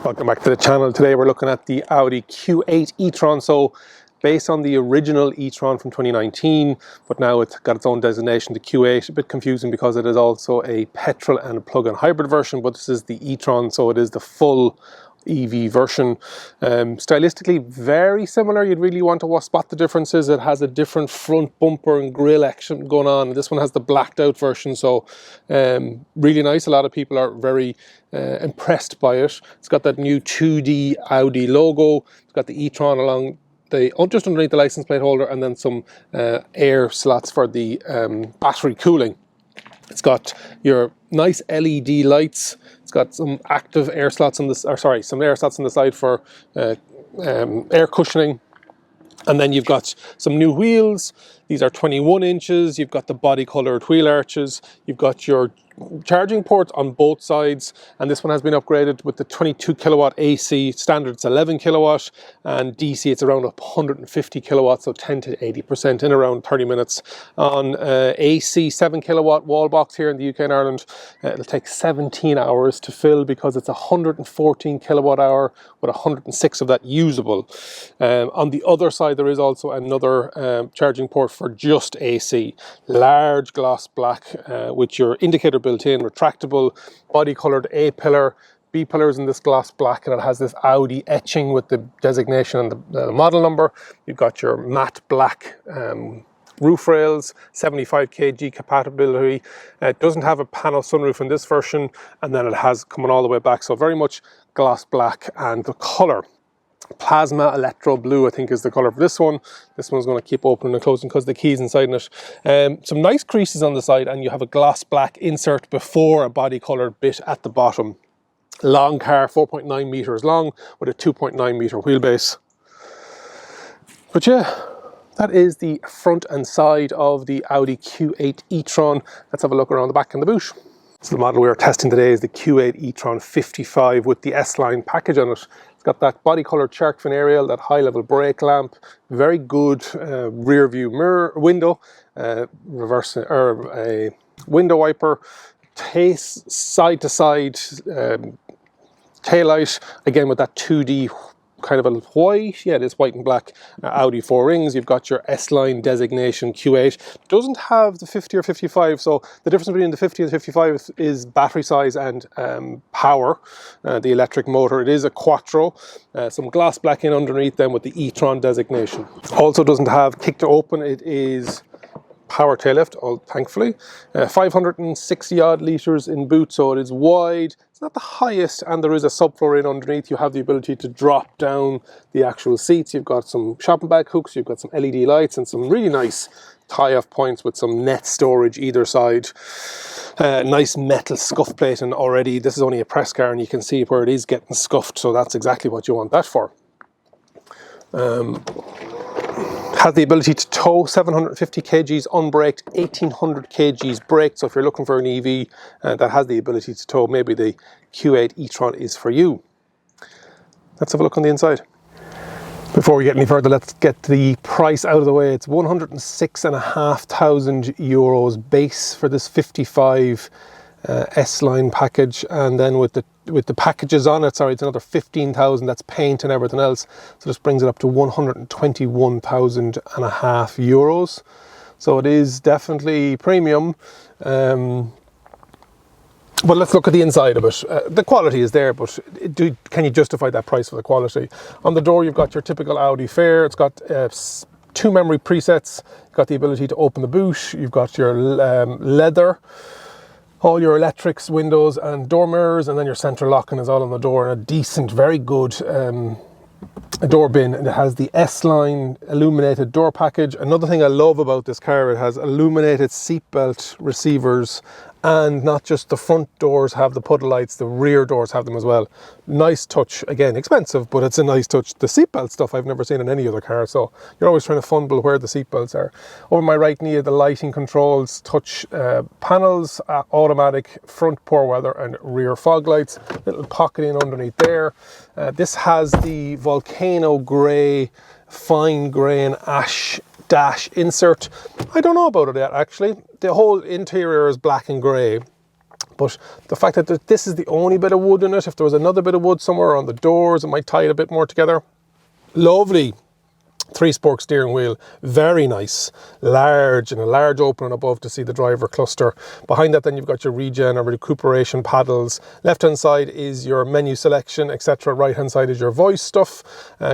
Welcome back to the channel. Today we're looking at the Audi Q8 e-tron. So based on the original e-tron from 2019, but now it's got its own designation, the Q8. A bit confusing because it is also a petrol and a plug-in hybrid version, but this is the e-tron, so it is the full EV version. Stylistically very similar. You'd really want to spot the differences. It has a different front bumper and grille action going on. This one has the blacked out version, so really nice. A lot of people are very impressed by it. It's got that new 2D Audi logo. It's got the e-tron along just underneath the license plate holder, and then some air slots for the battery cooling. It's got your nice LED lights. It's got some active air slots on this, some air slots on the side for air cushioning. And then you've got some new wheels. These are 21 inches. You've got the body colored wheel arches. You've got your charging ports on both sides, and this one has been upgraded with the 22 kilowatt AC. Standard it's 11 kilowatt, and DC it's around 150 kilowatts, so 10 to 80% in around 30 minutes. On AC 7 kilowatt wall box here in the UK and Ireland, it'll take 17 hours to fill because it's 114 kilowatt hour with 106 of that usable. On the other side there is also another charging port for just AC, large gloss black with your indicator built in, retractable, body colored A pillar, B pillars in this gloss black, and it has this Audi etching with the designation and the model number. You've got your matte black roof rails, 75 kg compatibility. It doesn't have a panel sunroof in this version, and then it has coming all the way back, so very much gloss black. And the color, Plasma Electro Blue, I think is the color for this one. This one's going to keep opening and closing because the key's inside in it. Some nice creases on the side, and you have a gloss black insert before a body colored bit at the bottom. Long car, 4.9 meters long with a 2.9 meter wheelbase. But yeah, that is the front and side of the Audi Q8 e-tron. Let's have a look around the back and the boot. So the model we are testing today is the Q8 e-tron 55 with the S-Line package on it. It's got that body colored shark fin aerial, that high level brake lamp, very good rear view mirror window, a window wiper, side to side tail light, again with that 2D kind of a white, yeah, it is white and black Audi 4 rings. You've got your S-Line designation Q8. Doesn't have the 50 or 55, so the difference between the 50 and the 55 is battery size and power, the electric motor. It is a quattro, some gloss black in underneath them with the e-tron designation. Also doesn't have kick to open. It is power tail lift, thankfully. 560 odd litres in boot, so it is wide. It's not the highest, and there is a subfloor in underneath. You have the ability to drop down the actual seats. You've got some shopping bag hooks, you've got some LED lights, and some really nice tie-off points with some net storage either side. Nice metal scuff plate, and already this is only a press car, and you can see where it is getting scuffed, so that's exactly what you want that for. Has the ability to tow 750 kgs unbraked, 1800 kgs braked. So if you're looking for an EV that has the ability to tow, maybe the Q8 e-tron is for you. Let's have a look on the inside. Before we get any further, let's get the price out of the way. It's 106,500 euros base for this 55 S-Line package, and then with the packages on it, it's another 15,000. That's paint and everything else, so this brings it up to 121,500 euros. So it is definitely premium. But let's look at the inside of it. The quality is there, but can you justify that price for the quality? On the door, you've got your typical Audi fare. It's got 2 memory presets. You've got the ability to open the boot. You've got your leather, all your electrics, windows and door mirrors, and then your central locking is all on the door, and a decent, very good door bin. And it has the S-Line illuminated door package. Another thing I love about this car, it has illuminated seatbelt receivers, and not just the front doors have the puddle lights, the rear doors have them as well. Nice touch. Again, expensive, but it's a nice touch. The seatbelt stuff I've never seen in any other car, so you're always trying to fumble where the seatbelts are. Over my right knee, the lighting controls, touch panels, automatic front poor weather and rear fog lights, little pocket in underneath there. This has the volcano grey, fine grain ash dash insert. I don't know about it yet, actually. The whole interior is black and grey, but the fact that this is the only bit of wood in it, if there was another bit of wood somewhere on the doors, it might tie it a bit more together. Lovely 3-spoke steering wheel, very nice, large, and a large opening above to see the driver cluster. Behind that then you've got your regen or recuperation paddles. Left hand side is your menu selection, etc. Right hand side is your voice stuff.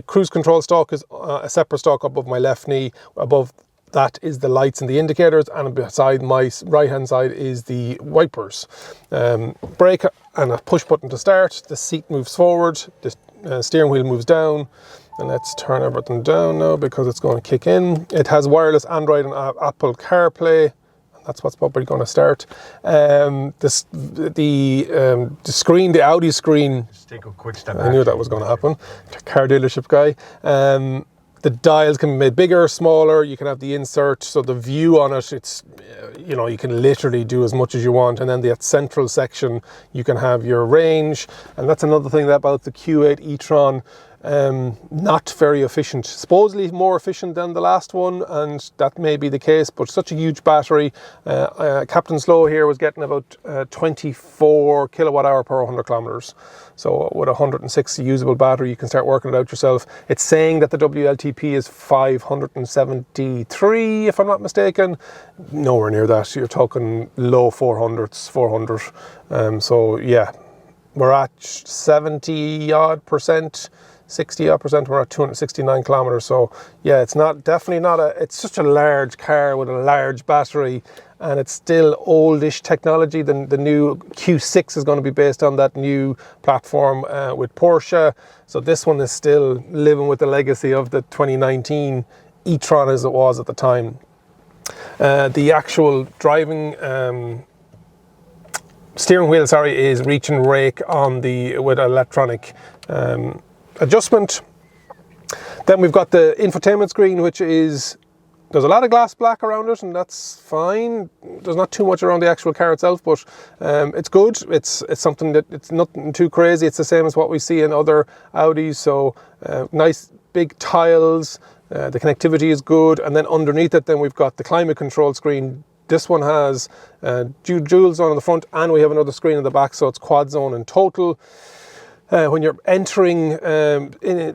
Cruise control stalk is a separate stalk above my left knee. Above that is the lights and the indicators, and beside my right hand side is the wipers. Brake and a push button to start. The seat moves forward, the steering wheel moves down. And let's turn everything down now because it's going to kick in. It has wireless Android and Apple CarPlay. That's what's probably going to start. The screen, the Audi screen. Just take a quick step. I knew that was going to happen. Car dealership guy. The dials can be made bigger, smaller. You can have the insert, so the view on it, it's, you know, you can literally do as much as you want. And then the central section, you can have your range. And that's another thing about the Q8 e-tron. Not very efficient, supposedly more efficient than the last one, and that may be the case, but such a huge battery. Captain Slow here was getting about 24 kilowatt hour per 100 kilometers. So with 160 usable battery, you can start working it out yourself. It's saying that the WLTP is 573, if I'm not mistaken. Nowhere near that. You're talking low 400s, 400. So yeah, we're at 70 odd percent. 60 odd percent, we're at 269 kilometers. So yeah, it's definitely not it's such a large car with a large battery, and it's still oldish technology. The new Q6 is going to be based on that new platform with Porsche. So this one is still living with the legacy of the 2019 e-tron as it was at the time. The actual driving steering wheel, is reach and rake on with electronic adjustment. Then we've got the infotainment screen, which is, there's a lot of glass black around it, and that's fine. There's not too much around the actual car itself, but it's good. It's something that, it's nothing too crazy. It's the same as what we see in other Audis. So nice big tiles. The connectivity is good, and then underneath it, then we've got the climate control screen. This one has dual zone on the front, and we have another screen in the back, so it's quad zone in total. When you're entering in a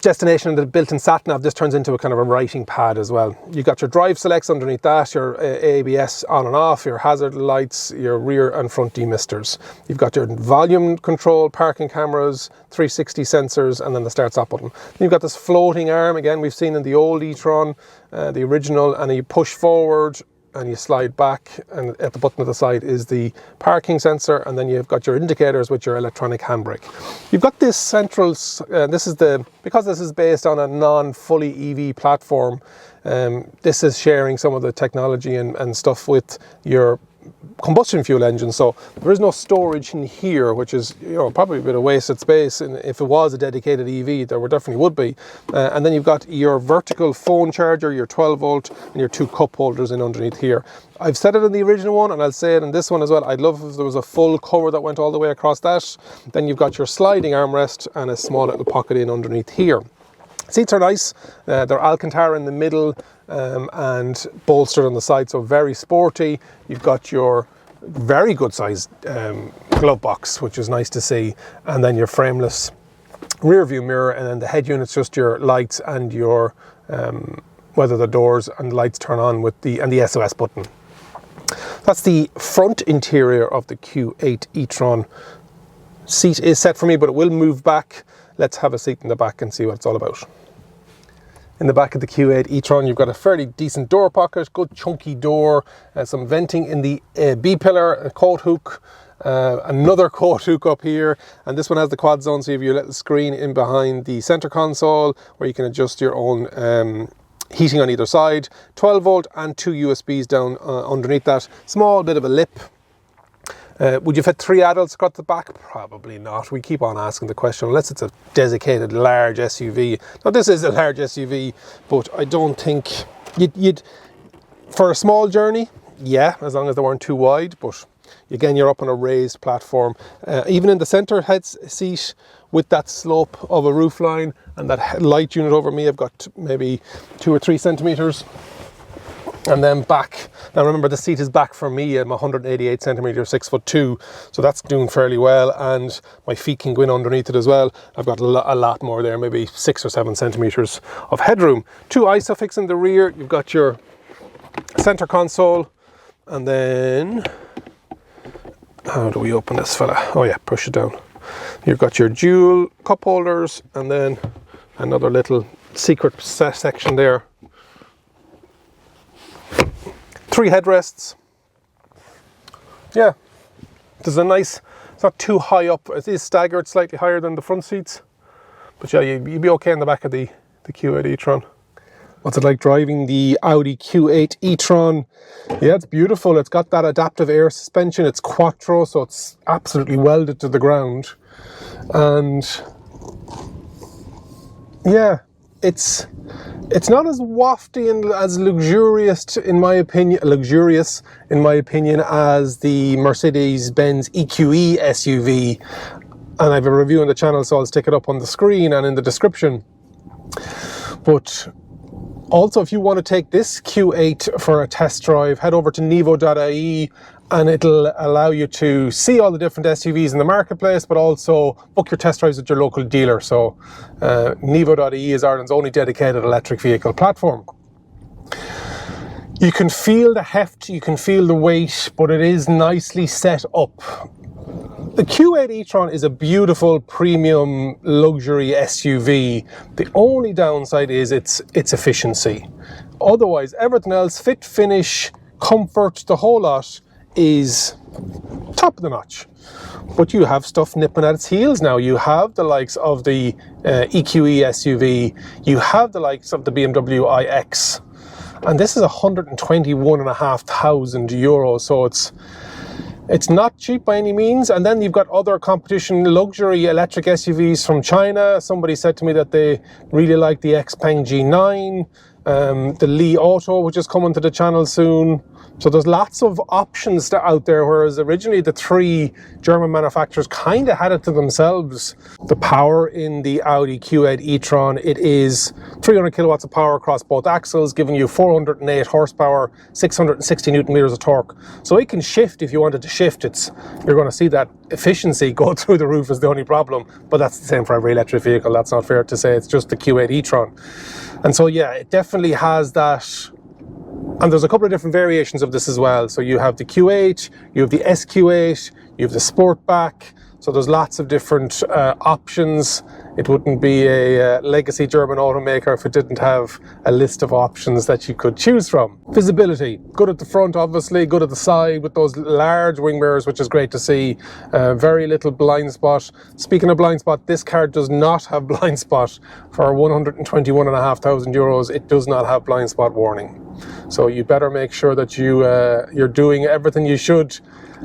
destination in the built-in sat-nav, this turns into a kind of a writing pad as well. You've got your drive selects underneath that, your ABS on and off, your hazard lights, your rear and front demisters. You've got your volume control, parking cameras, 360 sensors, and then the start-stop button. Then you've got this floating arm, again, we've seen in the old e-tron, the original, and you push forward and you slide back, and at the button at the side is the parking sensor, and then you've got your indicators with your electronic handbrake. You've got this central, because this is based on a non-fully EV platform, this is sharing some of the technology and stuff with your combustion fuel engine. So there is no storage in here, which is, you know, probably a bit of wasted space. And if it was a dedicated EV, there definitely would be. And then you've got your vertical phone charger, your 12 volt, and your 2 cup holders in underneath here. I've said it in the original one, and I'll say it in this one as well. I'd love if there was a full cover that went all the way across that. Then you've got your sliding armrest and a small little pocket in underneath here. Seats are nice. They're Alcantara in the middle and bolstered on the side, so very sporty. You've got your very good sized glove box, which is nice to see, and then your frameless rear view mirror, and then the head unit's just your lights and your whether the doors and lights turn on with the SOS button. That's the front interior of the Q8 e-tron. Seat is set for me, but it will move back. Let's have a seat in the back and see what it's all about. In the back of the Q8 e-tron, you've got a fairly decent door pocket, good chunky door, some venting in the B-pillar, a coat hook, another coat hook up here, and this one has the quad zone, so you have your little screen in behind the center console where you can adjust your own heating on either side. 12 volt and 2 USBs down underneath that. Small bit of a lip. Would you fit 3 adults across the back? Probably not. We keep on asking the question, unless it's a dedicated large SUV. Now this is a large SUV, but I don't think you'd for a small journey, yeah, as long as they weren't too wide. But again, you're up on a raised platform. Even in the center head seat, with that slope of a roofline and that light unit over me, I've got maybe 2 or 3 centimeters And then back, now remember the seat is back for me. I'm 188 centimeters, 6'2", so that's doing fairly well, and my feet can go in underneath it as well. I've got a lot more there, maybe 6 or 7 centimeters of headroom. 2 Isofix in the rear. You've got your center console, and then, how do we open this fella? Oh yeah, push it down. You've got your dual cup holders, and then another little secret section there. 3 headrests. Yeah, there's a nice, it's not too high up. It is staggered slightly higher than the front seats. But yeah, you'd be okay in the back of the Q8 e-tron. What's it like driving the Audi Q8 e-tron? Yeah, it's beautiful. It's got that adaptive air suspension. It's quattro, so it's absolutely welded to the ground. And yeah, it's not as wafty and as luxurious in my opinion as the Mercedes-Benz EQE SUV, and I have a review on the channel, so I'll stick it up on the screen and in the description. But also, if you want to take this Q8 for a test drive, head over to nevo.ie, and it'll allow you to see all the different SUVs in the marketplace, but also book your test drives at your local dealer. So nevo.ie is Ireland's only dedicated electric vehicle platform. You can feel the heft, you can feel the weight, but it is nicely set up. The Q8 e-tron is a beautiful premium luxury SUV. The only downside is its efficiency. Otherwise, everything else, fit, finish, comfort, the whole lot is top of the notch. But you have stuff nipping at its heels now. You have the likes of the EQE SUV, you have the likes of the BMW iX, and this is 121,500 euros, so it's not cheap by any means. And then you've got other competition luxury electric SUVs from China. Somebody said to me that they really like the Xpeng G9, the Li Auto, which is coming to the channel soon. So there's lots of options out there, whereas originally the 3 German manufacturers kind of had it to themselves. The power in the Audi Q8 e-tron, it is 300 kilowatts of power across both axles, giving you 408 horsepower, 660 newton meters of torque. So it can shift if you wanted to shift. You're going to see that efficiency go through the roof is the only problem, but that's the same for every electric vehicle. That's not fair to say. It's just the Q8 e-tron. And so yeah, it definitely has that. And there's a couple of different variations of this as well. So you have the Q8, you have the SQ8, you have the Sportback. So there's lots of different options. It wouldn't be a legacy German automaker if it didn't have a list of options that you could choose from. Visibility, good at the front obviously, good at the side with those large wing mirrors, which is great to see. Very little blind spot. Speaking of blind spot, this car does not have blind spot. For 121,500 euros, it does not have blind spot warning. So you better make sure that you're doing everything you should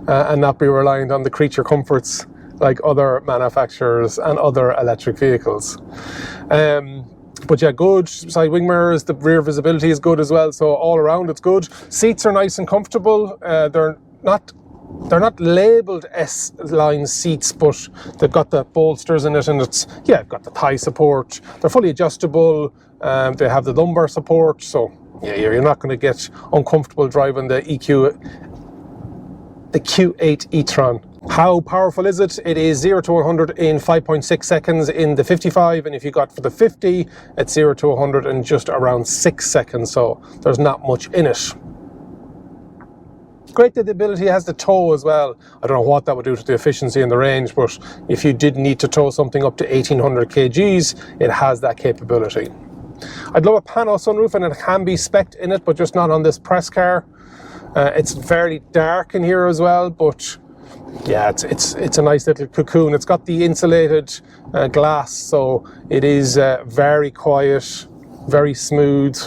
and not be reliant on the creature comforts like other manufacturers and other electric vehicles. But yeah, good side wing mirrors, the rear visibility is good as well, so all around it's good. Seats are nice and comfortable. They're not labelled S-line seats, but they've got the bolsters in it, and it's got the thigh support. They're fully adjustable. They have the lumbar support, so yeah, you're not going to get uncomfortable driving the Q8 e-tron. How powerful is it? It is 0 to 100 in 5.6 seconds in the 55, and if you got for the 50, it's 0 to 100 in just around 6 seconds, so there's not much in it. Great that the ability has the tow as well. I don't know what that would do to the efficiency and the range, but if you did need to tow something up to 1800 kgs, it has that capability. I'd love a pano sunroof, and it can be spec'd in it, but just not on this press car. It's fairly dark in here as well, but yeah, it's a nice little cocoon. It's got the insulated glass, so it is very quiet, very smooth.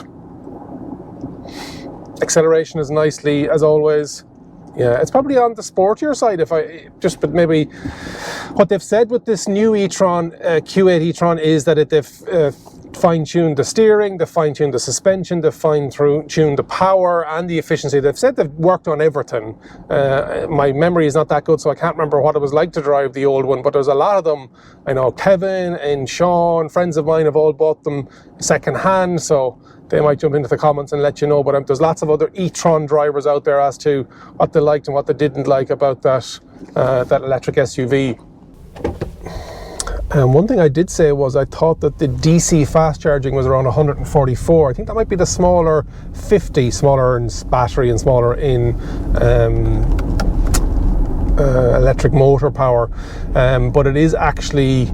Acceleration is nicely, as always. Yeah, it's probably on the sportier side, but maybe what they've said with this new e-tron, Q8 e-tron, is that they've fine-tuned the steering, they've fine-tuned the suspension, they've fine-tuned the power and the efficiency. They've said they've worked on everything. My memory is not that good, so I can't remember what it was like to drive the old one, but there's a lot of them. I know Kevin and Sean, friends of mine, have all bought them second-hand, so they might jump into the comments and let you know. But there's lots of other e-tron drivers out there as to what they liked and what they didn't like about that electric SUV. And one thing I did say was I thought that the DC fast charging was around 144. I think that might be the smaller 50, smaller in battery and smaller in electric motor power. But it is actually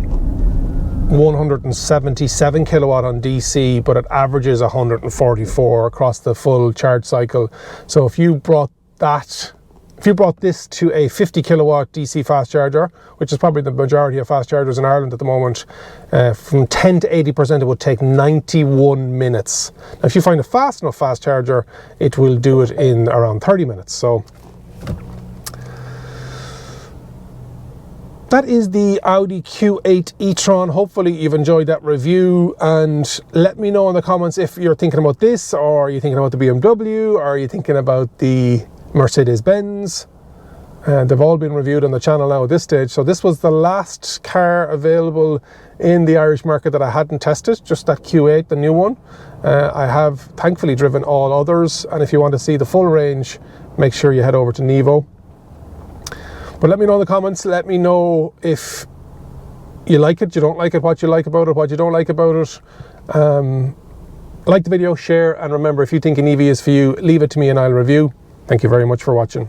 177 kilowatt on DC, but it averages 144 across the full charge cycle. So if you brought this to a 50 kilowatt DC fast charger, which is probably the majority of fast chargers in Ireland at the moment, from 10 to 80% it would take 91 minutes. Now if you find a fast enough fast charger, it will do it in around 30 minutes. So that is the Audi Q8 e-tron. Hopefully you've enjoyed that review, and let me know in the comments if you're thinking about this, or are you thinking about the BMW, or are you thinking about the Mercedes-Benz. They've all been reviewed on the channel now at this stage. So this was the last car available in the Irish market that I hadn't tested, just that Q8, the new one. I have thankfully driven all others, and if you want to see the full range, make sure you head over to Nevo. But let me know in the comments, let me know if you like it, you don't like it, what you like about it, what you don't like about it. Like the video, share, and remember, if you think an EV is for you, leave it to me and I'll review. Thank you very much for watching.